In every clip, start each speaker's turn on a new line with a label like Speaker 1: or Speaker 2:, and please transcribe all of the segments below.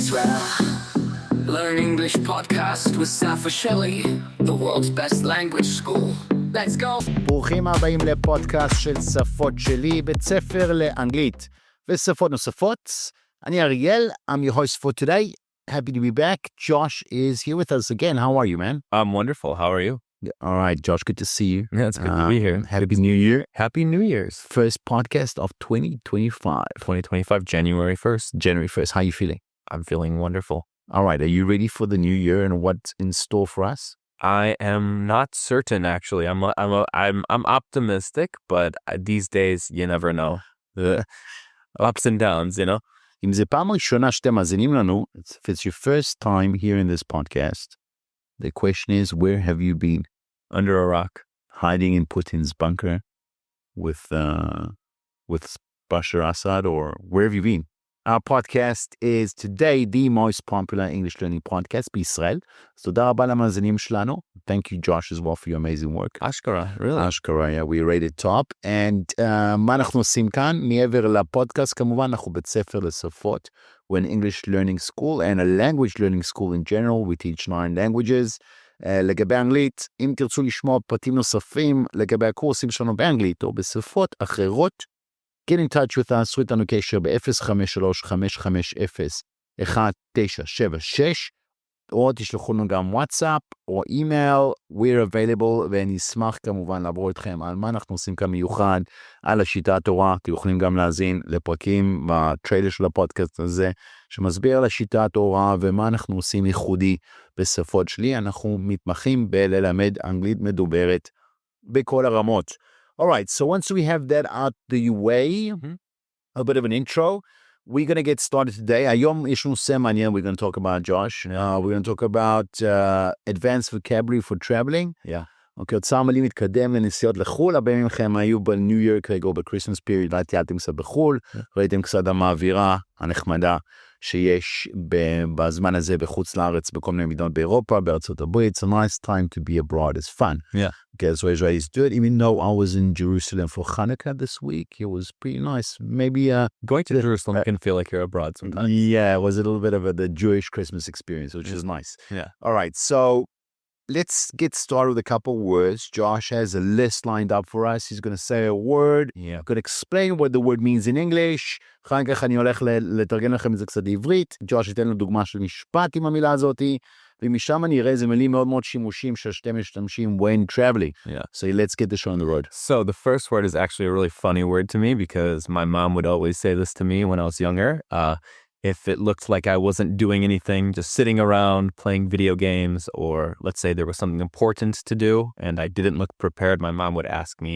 Speaker 1: Israel. Learn English podcast with Safa Shelley, the world's best language school. Let's go.
Speaker 2: ברוכים הבאים לפודקאסט של שפות שלי, בית ספר לאנגלית ושפות נוספות. אני אריאל, I'm your host for today. Happy to be back. Josh is here with us again. How are you, man?
Speaker 3: I'm wonderful. How are you?
Speaker 2: All right, Josh, good to see you.
Speaker 3: Yeah, it's good to be here.
Speaker 2: Happy New Year.
Speaker 3: Happy New Year's.
Speaker 2: First podcast of 2025.
Speaker 3: 2025, January 1st.
Speaker 2: January 1st. How are you feeling?
Speaker 3: I'm feeling wonderful.
Speaker 2: All right, are you ready for the new year and what's in store for us?
Speaker 3: I am not certain, actually. I'm optimistic, but these days you never know. Ups and downs, you know.
Speaker 2: אם זה פעם ראשונה שאתם מאזינים לנו, if it's your first time here in this podcast, the question is, where have you been?
Speaker 3: Under a rock.
Speaker 2: Hiding in Putin's bunker with Bashar Assad, or where have you been? Our podcast is today the most popular English learning podcast בישראל. אז תודה רבה למאזינים שלנו. Thank you, Josh, as well, for your amazing work.
Speaker 3: Ashkara, really?
Speaker 2: Ashkara, yeah, we rated top. And מה אנחנו עושים כאן? מעבר לפודקאסט, כמובן, אנחנו בית ספר לשפות. We're an English learning school and a language learning school in general. We teach 9 languages. לגבי אנגלית, אם תרצו לשמוע פרטים נוספים לגבי הקורסים שלנו באנגלית או בשפות אחרות, get in touch with us, איתנו קשר ב-053-550-1976, או תשלחו לנו גם וואטסאפ או אימייל, we're available, ואני אשמח כמובן לעבור איתכם על מה אנחנו עושים כאן מיוחד, על השיטה התורה. אתם יכולים גם להזין לפרקים בטריילר של הפודקאסט הזה, שמסביר על השיטה התורה ומה אנחנו עושים ייחודי בשפות שלי. אנחנו מתמחים בללמד אנגלית מדוברת בכל הרמות. All right, so once we have that out the way, a bit of an intro, we're going to get started today. היום יש לנו נושא מעניין we're going to talk about, Josh. We're going to talk about advanced vocabulary for traveling.
Speaker 3: Yeah.
Speaker 2: אוקיי, אוצר מילים מתקדם לנסיעות לחול. הרבה מכם היו בניו ייר כרגע או בקריסמס פיריד, טיילתם קצת בחול, ראיתם קצת המעבירה הנחמדה שיש בזמן הזה בחוץ לארץ, בכל מיני מדינות באירופה, בארצות הברית. It's a nice time to be abroad. It's fun.
Speaker 3: Yeah.
Speaker 2: Okay, so Israelis do it. Even though I was in Jerusalem for Hanukkah this week, it was pretty nice. Maybe
Speaker 3: going to Jerusalem can feel like you're abroad sometimes.
Speaker 2: Yeah, it was a little bit of the Jewish Christmas experience, which is nice.
Speaker 3: Yeah.
Speaker 2: All right, so let's get started with a couple words. Josh has a list lined up for us. He's going to say a word.
Speaker 3: Yeah.
Speaker 2: I'm going to explain what the word means in English. אחר כך אני הולך לתרגם לכם את זה קצת בעברית. ג'וש ייתן לו דוגמה של משפט עם המילה הזאת, ומשם אני אראה איזה מילים מאוד מאוד שימושים שאתם משתמשים when traveling.
Speaker 3: Yeah.
Speaker 2: So let's get the show on the road.
Speaker 3: So the first word is actually a really funny word to me because my mom would always say this to me when I was younger. If it looked like I wasn't doing anything, just sitting around playing video games, or let's say there was something important to do and I didn't look prepared, my mom would ask me,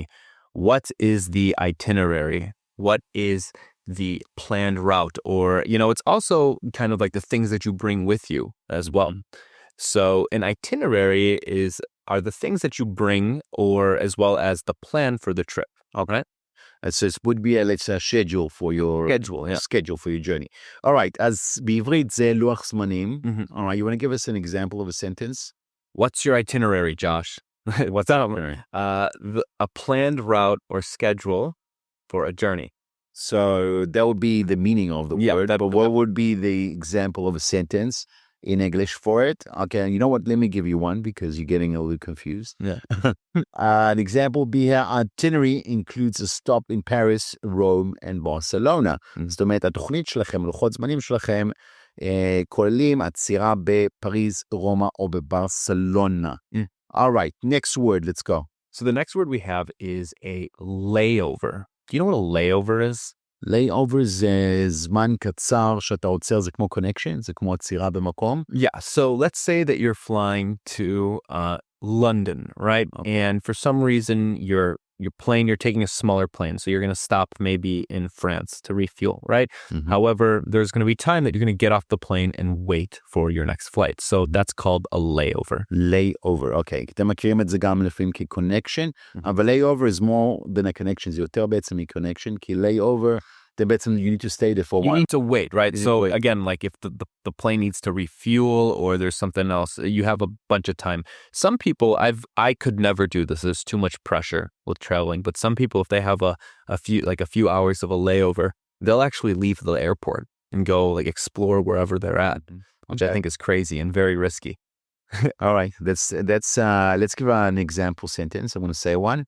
Speaker 3: what is the itinerary? What is the planned route? Or, you know, it's also kind of like the things that you bring with you as well. So an itinerary are the things that you bring, or as well as the plan for the trip. Okay.
Speaker 2: So it would be let's say, a schedule for your journey. All right, אז בעברית זה לוח זמנים. All right, you want to give us an example of a sentence?
Speaker 3: What's your itinerary, Josh? What's that? A planned route or schedule for a journey.
Speaker 2: So that would be the meaning of the word. But what would be the example of a sentence in English for it? Okay, you know what? Let me give you one because you're getting a little confused.
Speaker 3: Yeah.
Speaker 2: An example would be here, itinerary includes a stop in Paris, Rome, and Barcelona. זאת אומרת, התוכנית שלכם, לוחות זמנים שלכם, כוללים עצירה בפריז, רומא, או בברסלונה. All right, next word, let's go.
Speaker 3: So the next word we have is a layover. Do you know what a layover is?
Speaker 2: Layover זה זמן קצר שאתה עוצר, זה כמו connection, זה כמו עצירה במקום.
Speaker 3: Yeah, so let's say that you're flying to London, right? Okay. And for some reason you're taking a smaller plane, so you're going to stop maybe in France to refuel, right? However, there's going to be time that you're going to get off the plane and wait for your next flight. So that's called a layover.
Speaker 2: Layover, okay. אתם מכירים את זה גם לפעמים כ-connection, אבל layover is more than a connection, זה יותר בעצם מ-connection, כי layover you need to stay there for a while.
Speaker 3: You need to wait, right? So again, like if the plane needs to refuel or there's something else, you have a bunch of time. Some people, I could never do this. There's too much pressure with traveling. But some people, if they have a few hours of a layover, they'll actually leave the airport and go like explore wherever they're at, which I think is crazy and very risky.
Speaker 2: All right, let's give an example sentence. I'm going to say one.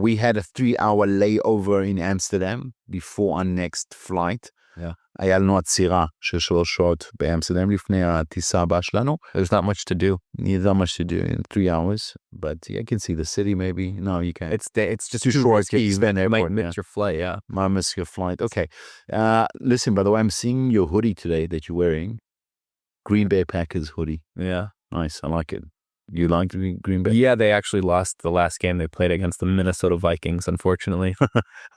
Speaker 2: We had a 3-hour layover in Amsterdam before our next flight.
Speaker 3: Yeah.
Speaker 2: היה לנו עצירה של 3 שעות באמסטרדם לפני הטיסה הבאה שלנו.
Speaker 3: There's not much to do.
Speaker 2: There's not much to do in 3 hours, but I can see the city maybe. No, you can't.
Speaker 3: It's just
Speaker 2: too short.
Speaker 3: You might miss your flight, yeah.
Speaker 2: Might miss your flight. Okay. Listen, by the way, I'm seeing your hoodie today that you're wearing. Green Bay Packers hoodie.
Speaker 3: Yeah.
Speaker 2: Nice, I like it. You like Green Bay?
Speaker 3: Yeah, they actually lost the last game they played against the Minnesota Vikings, unfortunately.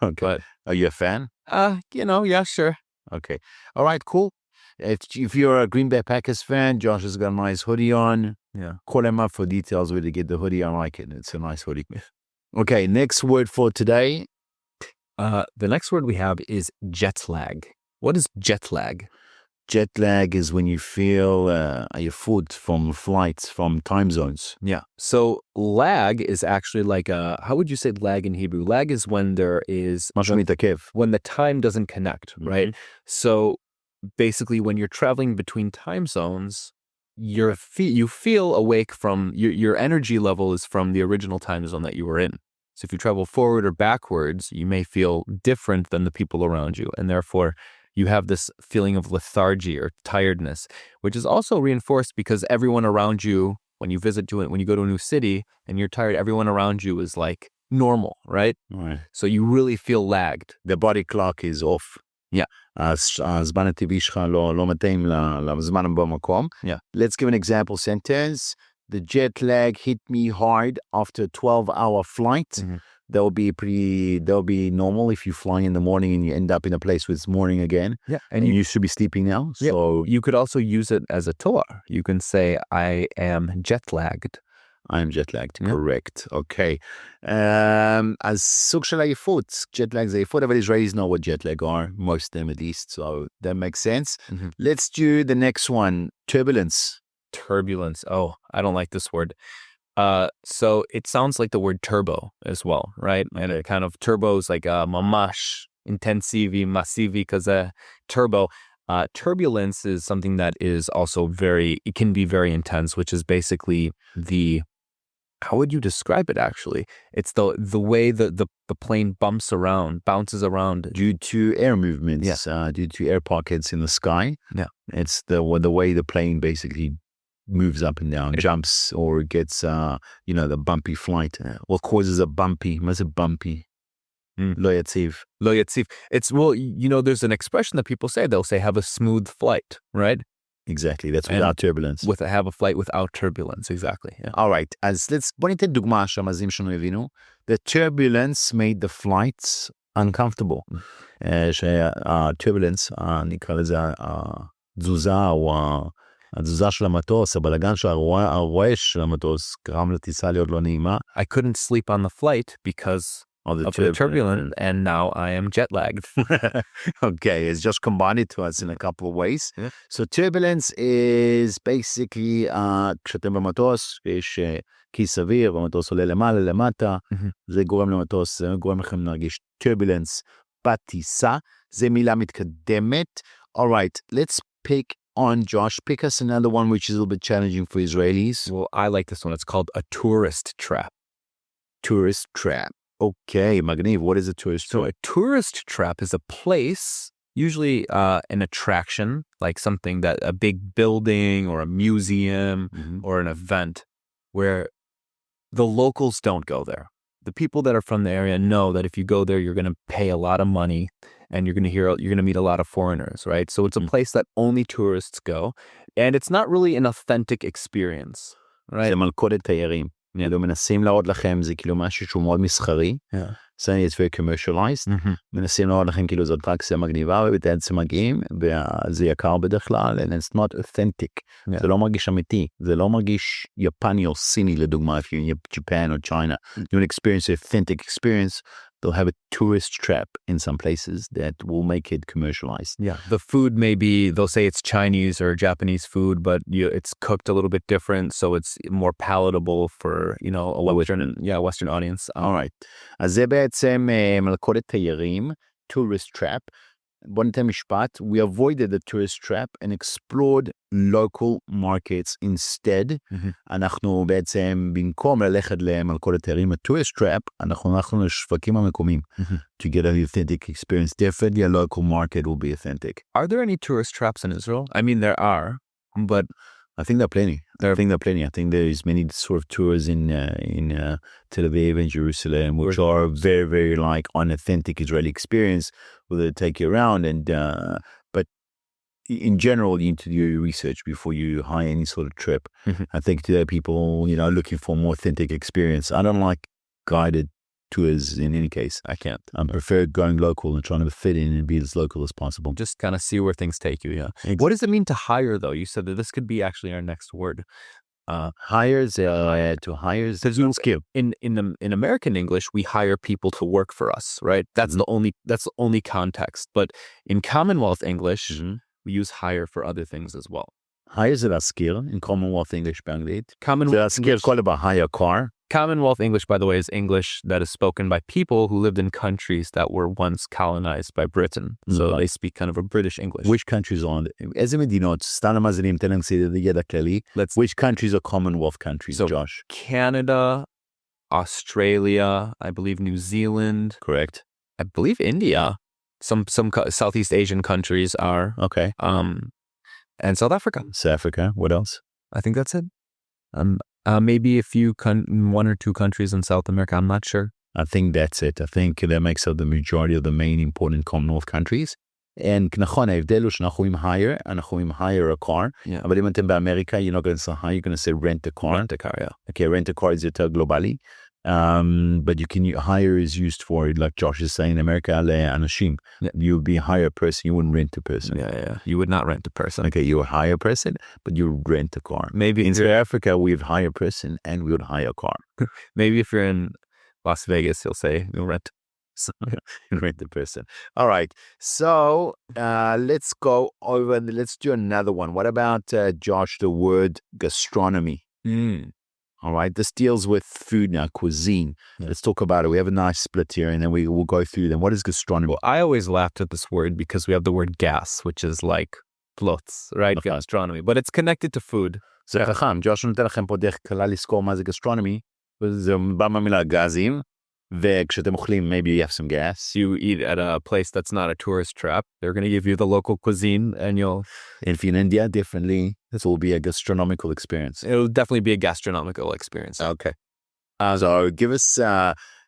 Speaker 2: Okay.
Speaker 3: But
Speaker 2: are you a fan?
Speaker 3: Yeah, sure.
Speaker 2: Okay. All right, cool. If you're a Green Bay Packers fan, Josh has got a nice hoodie on.
Speaker 3: Yeah.
Speaker 2: Call him up for details where to get the hoodie. I like it. It's a nice hoodie. Okay, next word for today.
Speaker 3: The next word we have is jet lag. What is jet lag?
Speaker 2: Jet lag is when you feel your foot from flights, from time zones.
Speaker 3: Yeah. So lag is actually like how would you say lag in Hebrew? Lag is when there is
Speaker 2: משהו מתעכב.
Speaker 3: when the time doesn't connect, right? So basically when you're traveling between time zones, you feel awake from your energy level is from the original time zone that you were in. So if you travel forward or backwards, you may feel different than the people around you, and therefore you have this feeling of lethargy or tiredness, which is also reinforced because everyone around you, when you go to a new city and you're tired, everyone around you is like normal, right?
Speaker 2: Right.
Speaker 3: So you really feel lagged.
Speaker 2: The body clock is off.
Speaker 3: Yeah.
Speaker 2: הזמן הטבעי שלך לא מתאים לזמן במקום.
Speaker 3: Yeah.
Speaker 2: Let's give an example sentence. The jet lag hit me hard after a 12-hour flight.
Speaker 3: Mm-hmm.
Speaker 2: That'll be normal if you fly in the morning and you end up in a place where it's morning again.
Speaker 3: Yeah.
Speaker 2: And you should be sleeping now. So
Speaker 3: you could also use it as a tour. You can say, I am jet lagged.
Speaker 2: I am jet lagged,
Speaker 3: Yeah.
Speaker 2: correct. Okay. אז סוג של עייפות, jet lag זה עייפות, אבל Israelis know what jet lag are, most of them at least, so that makes sense.
Speaker 3: Mm-hmm.
Speaker 2: Let's do the next one, turbulence.
Speaker 3: Turbulence. Oh, I don't like this word. So it sounds like the word turbo as well, right? And it kind of turbo is like mamash, intensivi, massivi, because turbo. Turbulence is something that is also it can be very intense, which is basically how would you describe it actually? It's the way the plane bounces around.
Speaker 2: Due to air movements,
Speaker 3: Yeah.
Speaker 2: Due to air pockets in the sky.
Speaker 3: Yeah.
Speaker 2: It's the way the plane basically moves up and down, jumps, or gets, the bumpy flight. What causes a bumpy? What's a bumpy? לא יציב.
Speaker 3: Lo yatzif. It's, there's an expression that people say. They'll say, have a smooth flight, right?
Speaker 2: Exactly. That's without turbulence.
Speaker 3: Have a flight without turbulence, exactly. Yeah.
Speaker 2: All right. אז בוא ניתן דוגמה שהמאזינים שלנו הבינו. The turbulence made the flights uncomfortable. שהturbulence, נקרא לזה התזוזה או התזוזה של המטוס, הבלגן של הרועש של המטוס, גרם לטיסה להיות לא נעימה.
Speaker 3: I couldn't sleep on the flight because of the turbulence, and now I am jet lagged.
Speaker 2: Okay, it's just combined it to us in a couple of ways.
Speaker 3: Yeah.
Speaker 2: So turbulence is basically, כשאתם במטוס, יש כיס אוויר, והמטוס עולה למעלה, למטה, זה גורם למטוס, זה גורם לכם להרגיש turbulence בטיסה, זה מילה מתקדמת. All right, let's pick us another one which is a little bit challenging for Israelis.
Speaker 3: Well, I like this one. It's called a tourist trap.
Speaker 2: Tourist trap. Okay, Magniv, what is a tourist trap?
Speaker 3: So a tourist trap is a place, usually an attraction, like a big building or a museum or an event where the locals don't go there. The people that are from the area know that if you go there, you're going to pay a lot of money and you're going to meet a lot of foreigners, right? So it's a place that only tourists go, and it's not really an authentic experience, right?
Speaker 2: זה מלכודת תיירים. מנסים להראות לכם, זה כאילו משהו שהוא מאוד מסחרי. So it's very commercialized. מנסים להראות לכם כאילו זאת אטרקציה מגניבה, ובעצם מגיעים, וזה יקר בדרך כלל, and it's not authentic. זה לא מרגיש אמיתי, זה לא מרגיש יפני או סיני לדוגמה, if you're in Japan or China. You want to experience an authentic experience, they'll have a tourist trap in some places that will make it commercialized.
Speaker 3: Yeah, the food they'll say it's Chinese or Japanese food, but it's cooked a little bit different, so it's more palatable for, a Western audience.
Speaker 2: All right. אז זה בעצם מלכודת תיירים, tourist trap. בוא ניתן משפט, we avoided the tourist trap and explored local markets instead. אנחנו בעצם, במקום ללכת למלכודת תיירים, ה-tourist trap, אנחנו הלכנו לשווקים המקומיים. To get an authentic experience. Definitely a local market will be authentic.
Speaker 3: Are there any tourist traps in Israel? I mean, there are, but
Speaker 2: I think there are plenty. I think there is many sort of tours in Tel Aviv and Jerusalem, which are very, very like unauthentic Israeli experience, where they take you around. And but in general, you need to do your research before you hire any sort of trip. I think there are people, looking for more authentic experience. I don't like guided tours in any case.
Speaker 3: I can't.
Speaker 2: I prefer going local and trying to fit in and be as local as possible.
Speaker 3: Just kind of see where things take you, yeah. Exactly. What does it mean to hire, though? You said that this could be actually our next word.
Speaker 2: Hires, to hires, there's no skill.
Speaker 3: In American English, we hire people to work for us, right? That's the only context. But in Commonwealth English, we use hire for other things as well.
Speaker 2: Hire זה להשכיר, in Commonwealth English באנגלית.
Speaker 3: Commonwealth
Speaker 2: זה להשכיר, call it a hire car.
Speaker 3: Commonwealth English, by the way, is English that is spoken by people who lived in countries that were once colonized by Britain. So they speak kind of a British English.
Speaker 2: Which countries are? איזה מדינות? סתם למאזינים, תן לנו סידר ידע כללי. Which countries are Commonwealth countries,
Speaker 3: so
Speaker 2: Josh?
Speaker 3: Canada, Australia, I believe New Zealand.
Speaker 2: Correct.
Speaker 3: I believe India. Some Southeast Asian countries are.
Speaker 2: Okay.
Speaker 3: And South Africa.
Speaker 2: South Africa. What else?
Speaker 3: I think that's it. Maybe a few, one or two countries in South America. I'm not sure.
Speaker 2: I think that's it. I think that makes up the majority of the main important Commonwealth countries. And נכון, ההבדל הוא שאנחנו עם hire, אנחנו עם hire a car.
Speaker 3: Yeah.
Speaker 2: אבל אם אתם באמריקה, you're not going to say hire, you're going to say rent a car.
Speaker 3: Rent a car, yeah.
Speaker 2: Okay, rent a car is יותר גלובלי. But hire is used for, like Josh is saying, in America, לאנשים. You would be a hire person, you wouldn't rent a person.
Speaker 3: Yeah. You would not rent a person.
Speaker 2: Okay, you would hire a person, but you would rent a car.
Speaker 3: Maybe
Speaker 2: in South Africa, we would hire a person and we would hire a car.
Speaker 3: Maybe if you're in Las Vegas, you'll say you'll rent.
Speaker 2: Rent the person. All right. So let's go over, let's do another one. What about, Josh, the word gastronomy? All right. This deals with food now, cuisine. Yeah. Let's talk about it. We have a nice split here and then we will go through them. What is gastronomy?
Speaker 3: Well, I always laughed at this word because we have the word gas, which is like plots, right? Okay. Gastronomy, but it's connected to food.
Speaker 2: זה חכם. ג'וש נותן לכם פה דרך כלל לזכור מה זה gastronomy. זה בא מהמילה גזים. וכשאתם אוכלים, maybe you have some gas.
Speaker 3: You eat at a place that's not a tourist trap. They're going to give you the local cuisine and you'll...
Speaker 2: If you're in India, definitely, this will be a gastronomical experience.
Speaker 3: It'll definitely be a gastronomical experience.
Speaker 2: Okay. So give us,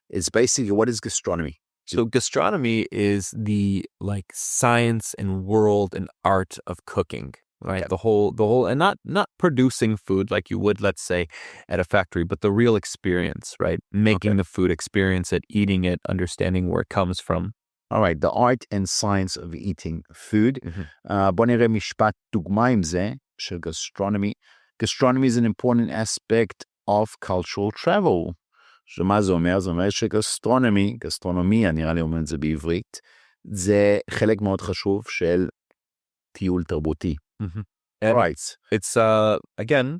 Speaker 2: it's basically, what is gastronomy?
Speaker 3: So gastronomy is the like science and world and art of cooking. Right. Yeah. The whole, and not producing food like you would, let's say, at a factory, but the real experience, right? Making the food, experience it, eating it, understanding where it comes from.
Speaker 2: All right. The art and science of eating food. בוא נראה משפט דוגמה עם זה, של gastronomy. Gastronomy is an important aspect of cultural travel. שמה זה אומר? זה אומר גסטרונומיה, נראה לי אומר את זה בעברית, זה חלק מאוד חשוב של טיול תרבותי.
Speaker 3: Right. It's, again,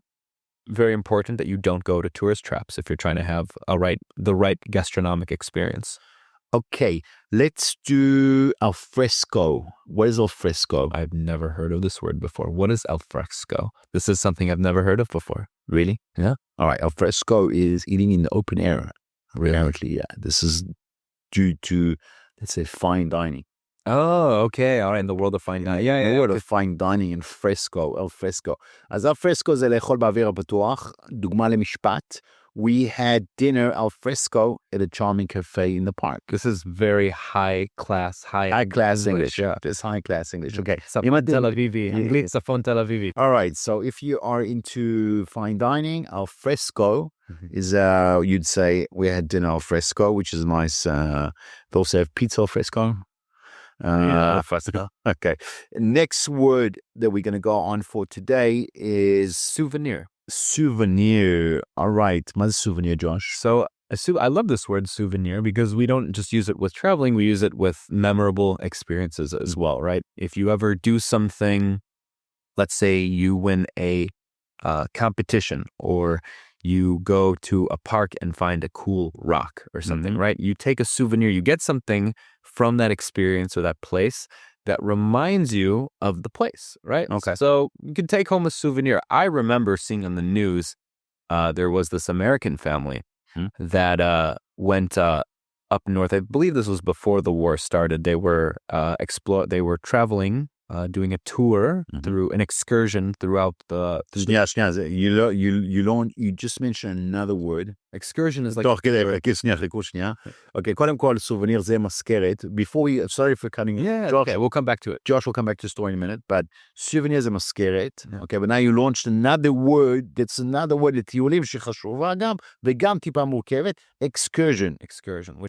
Speaker 3: very important that you don't go to tourist traps if you're trying to have the right gastronomic experience.
Speaker 2: Okay, let's do al fresco. What is al fresco?
Speaker 3: I've never heard of this word before. What is al fresco? This is something I've never heard of before.
Speaker 2: Really?
Speaker 3: Yeah.
Speaker 2: All right, al fresco is eating in the open air. Apparently, yeah. This is due to, let's say, fine dining.
Speaker 3: Oh, okay. All right. In the world of fine dining.
Speaker 2: Yeah. The world of fine dining and fresco, al fresco. אז al fresco זה לאכול באוויר הפתוח. דוגמה למשפט. We had dinner al fresco at a charming cafe in the park.
Speaker 3: This is very high class
Speaker 2: English. Yeah. This high class English. Okay.
Speaker 3: Safon Tel Avivi. English, Safon Tel Avivi.
Speaker 2: All right. So if you are into fine dining, al fresco is, you'd say we had dinner al fresco, which is nice. They also have pizza al fresco. Okay. Next word that we're going to go on for today is
Speaker 3: souvenir.
Speaker 2: All right. What's souvenir, Josh?
Speaker 3: So I love this word souvenir because we don't just use it with traveling. We use it with memorable experiences as well, right? If you ever do something, let's say you win a competition or you go to a park and find a cool rock or something, right? You take a souvenir, you get something from that experience or that place that reminds you of the place, right?
Speaker 2: Okay.
Speaker 3: So you can take home a souvenir. I remember seeing on the news, there was this American family that went up north. I believe this was before the war started. They were They were traveling, doing a tour through an excursion throughout the.
Speaker 2: You just mentioned another word.
Speaker 3: Excursion is like.
Speaker 2: שנייה. Okay, קודם כל, סובניר זה מזכרת. Before we, sorry for cutting.
Speaker 3: Yeah,
Speaker 2: Josh,
Speaker 3: okay, we'll come back to it.
Speaker 2: Josh will come back to the story in a minute, but souvenir זה מזכרת. Okay, but now you launched another word, that's another word לטיולים שחשובה גם, וגם טיפה מורכבת, excursion.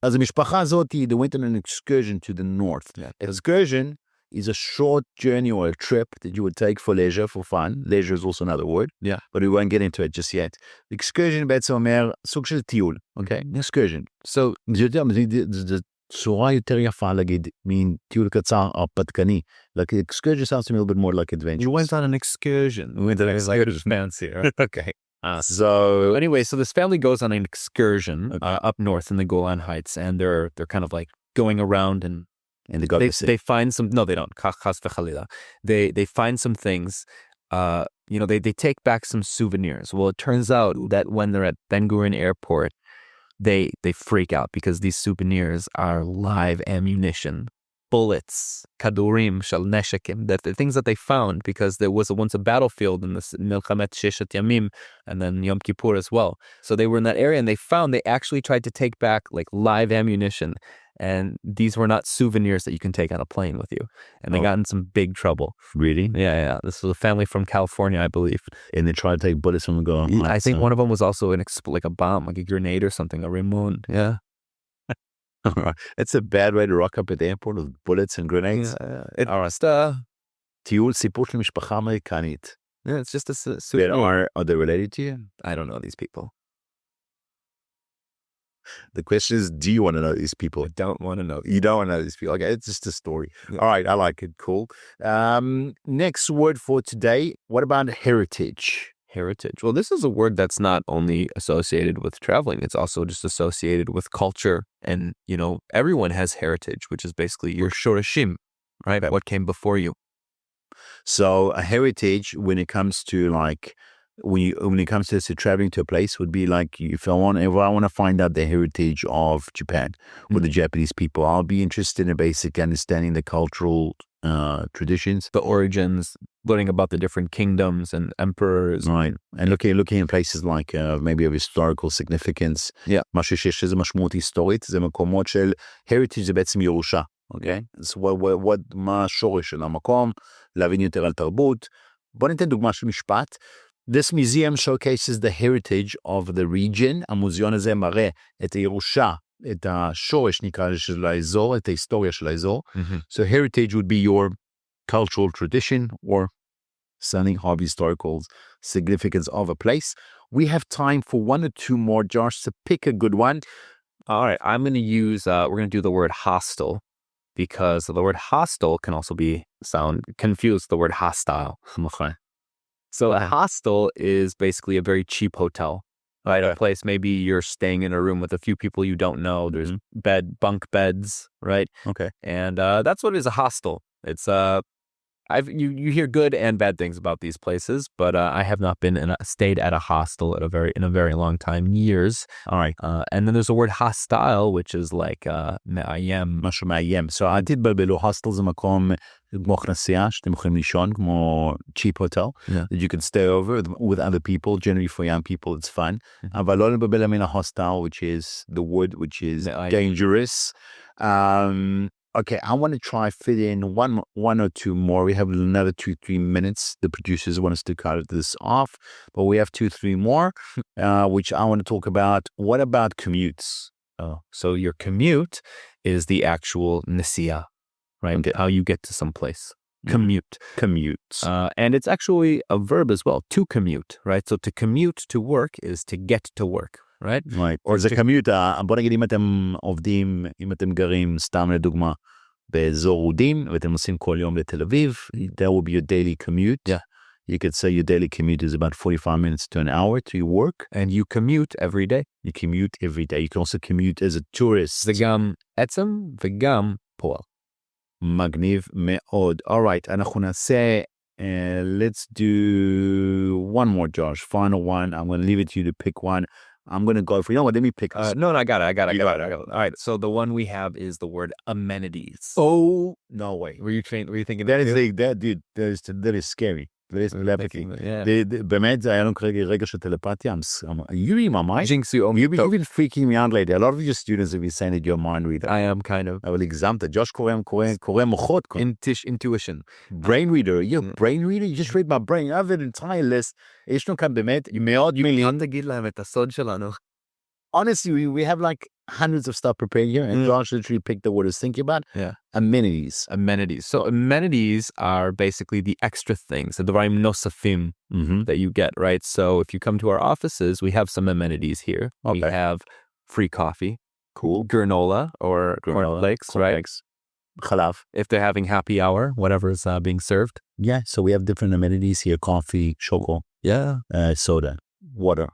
Speaker 2: אז המשפחה הזאת, they went on an excursion to the north. Excursion is a short journey or a trip that you would take for leisure, for fun. Leisure is also another word.
Speaker 3: Yeah.
Speaker 2: But we won't get into it just yet. Excursion בעצם אומר סוג של טיול. Okay? Excursion. So, זה צורה יותר יפה להגיד מין טיול קצר הרפתקני. Like excursion sounds a little bit more like adventure.
Speaker 3: You went on an excursion.
Speaker 2: We went on an excursion.
Speaker 3: Fancier.
Speaker 2: Okay.
Speaker 3: So anyway, so this family goes on an excursion up north in the Golan Heights, and they're kind of like going around and they find some. No, they don't. Chas v'chalila. They find some things. They take back some souvenirs. Well, it turns out that when they're at Ben Gurion Airport, they freak out because these souvenirs are live ammunition, bullets, kadurim, shel neshekim, that the things that they found because there was once a battlefield in this Milchamet Sheshet Yamim and then Yom Kippur as well. So they were in that area and they actually tried to take back like live ammunition. And these were not souvenirs that you can take on a plane with you. And they got in some big trouble.
Speaker 2: Really?
Speaker 3: Yeah. This was a family from California, I believe.
Speaker 2: And they tried to take bullets from the go.
Speaker 3: I think one of them was also like a bomb, like a grenade or something, a Ramon. Yeah.
Speaker 2: It's a bad way to rock up at the airport with bullets and grenades. טיול סיפור של משפחה אמריקנית.
Speaker 3: Yeah, it's just a souvenir.
Speaker 2: Are they related to you?
Speaker 3: I don't know these people.
Speaker 2: The question is, do you want to know these people?
Speaker 3: I don't want to know.
Speaker 2: You don't want to know these people. Okay, it's just a story. Yeah. All right, I like it. Cool. Next word for today. What about heritage?
Speaker 3: Heritage. Well, this is a word that's not only associated with traveling. It's also just associated with culture. And, everyone has heritage, which is basically your shorashim, right? What came before you.
Speaker 2: So a heritage, when it comes to when it comes to traveling to a place, would be like if I want to find out the heritage of Japan or the Japanese people, I'll be interested in basically understanding the cultural traditions,
Speaker 3: the origins, learning about the different kingdoms and emperors,
Speaker 2: right? And looking in places like maybe of historical significance.
Speaker 3: Yeah,
Speaker 2: משהו שיש איזה משמעות היסטורית, זה מקומות של heritage, זה בעצם ירושה. Okay, so מה השורש של המקום, להבין יותר על תרבות. בוא ניתן דוגמה של משפט. This museum showcases the heritage of the region. המוזיאון הזה מראה את הירושה, את השורש נקרא לזה של האזור, את ההיסטוריה של האזור. So heritage would be your cultural tradition or something of historical significance of a place. We have time for one or two more, Josh, to pick a good one.
Speaker 3: All right, I'm going to use, we're going to do the word hostel because the word hostel can also sound confused, the word hostile. So a hostel is basically a very cheap hotel, right? A place maybe you're staying in a room with a few people you don't know. There's bunk beds, right?
Speaker 2: Okay.
Speaker 3: And that's what is a hostel. It's you hear good and bad things about these places, but I have not stayed at a hostel in a very long time, years.
Speaker 2: All right.
Speaker 3: And then there's the word hostile, which is like מאיים.
Speaker 2: משהו מאיים. So I did בלבלו, hostel זה מקום כמו כנסייה, שאתם יכולים לישון, כמו cheap hotel, that you can stay over with other people. Generally for young people, it's fun. אבל לא לבלבל מן hostel, which is the word, which is dangerous. Okay, I want to try fit in one or two more. We have another 2-3 minutes. The producers want us to cut this off, but we have 2-3 more, which I want to talk about. What about commutes?
Speaker 3: So your commute is the actual nasiya, right? Okay. How you get to some place. Commute. And it's actually a verb as well, to commute, right? So to commute to work is to get to work. Right?
Speaker 2: Or זה commute, בוא נגיד אם אתם עובדים, אם אתם גרים סתם לדוגמה באזור אודים, ואתם נוסעים כל יום לתל אביב, that will be your daily commute.
Speaker 3: Yeah.
Speaker 2: You could say your daily commute is about 45 minutes to an hour to your work.
Speaker 3: And you commute every day.
Speaker 2: You commute every day. You can also commute as a tourist.
Speaker 3: וגם עצם וגם פועל.
Speaker 2: מגניב מאוד. Alright, אנחנו נעשה, let's do one more, Josh. Final one. I'm going to leave it to you to pick one. I'm going to go for, you know what, let me pick.
Speaker 3: No, I got it. All right, so the one we have is the word amenities.
Speaker 2: Oh, no way.
Speaker 3: Were you thinking
Speaker 2: That is like that, dude. That is scary. That is telepathy. באמת, היה לנו כרגע רגע של טלפתיה. You read my mind? You've been freaking me out lately. A lot of your students have been saying that you're a mind reader.
Speaker 3: I am kind of.
Speaker 2: אבל הגזמת. ג'וש קורא מוחות.
Speaker 3: Intuition.
Speaker 2: Brain reader. You're a brain reader? You just read my brain. I have an entire list. יש לנו כאן באמת מאות מיליון.
Speaker 3: תגיד להם את הסוד שלנו.
Speaker 2: Honestly, we have like hundreds of stuff prepared here, and Josh literally picked the word I was thinking about.
Speaker 3: Yeah.
Speaker 2: Amenities.
Speaker 3: So amenities are basically the extra things, the דברים נוספים that you get, right? So if you come to our offices, we have some amenities here.
Speaker 2: Okay.
Speaker 3: We have free coffee.
Speaker 2: Cool.
Speaker 3: Granola or cornflakes, right?
Speaker 2: חלב.
Speaker 3: If they're having happy hour, whatever's being served.
Speaker 2: Yeah, so we have different amenities here. Coffee, choco, soda, water.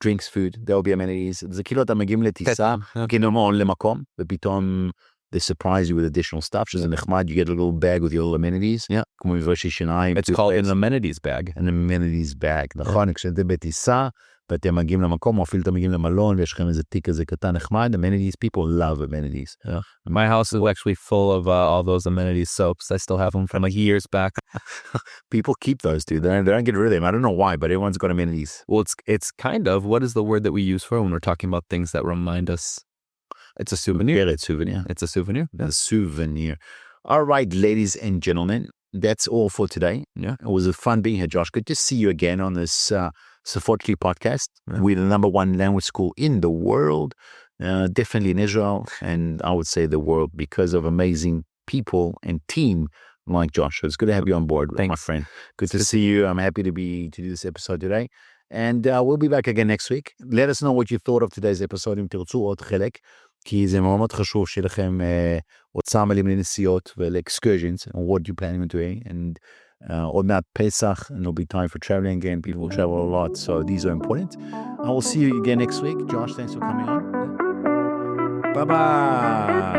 Speaker 2: Drinks, food, there will be amenities. זה כאילו אתה מגיעים לטיסה, כאילו למקום, ופתאום they surprise you with additional stuff, שזה נחמד, you get a little bag with your little amenities, כמו מברשי שיניים.
Speaker 3: It's called an amenities bag.
Speaker 2: An amenities bag, נכון, כשאתם בטיסה, ואתם מגיעים למקום, או אפילו אתם מגיעים למלון, ויש לכם איזה תיק כזה קטן נחמד, amenities, people love amenities.
Speaker 3: Yeah. My house is actually full of all those amenities soaps. I still have them from like years back.
Speaker 2: People keep those, dude. They don't get rid of them. I don't know why, but everyone's got amenities.
Speaker 3: Well, it's kind of, what is the word that we use for when we're talking about things that remind us? It's a souvenir.
Speaker 2: It's souvenir.
Speaker 3: It's a souvenir.
Speaker 2: A souvenir. All right, ladies and gentlemen, that's all for today.
Speaker 3: Yeah.
Speaker 2: It was fun being here, Josh. Good to see you again on this Safotli podcast. Yeah. We're the number one language school in the world, definitely in Israel, and I would say the world, because of amazing people and team like Josh. So it's good to have you on board, my friend. Good to see you. I'm happy to do this episode today. And we'll be back again next week. Let us know what you thought of today's episode, אם תרצו עוד חלק, כי זה מאוד חשוב שיהיה לכם אוצר מילים לנסיעות ול-excursions, and what you're planning on doing. And עוד מעט פסח, and there'll be time for traveling again. People will travel a lot, so these are important. I will see you again next week. Josh, thanks for coming on. Bye-bye.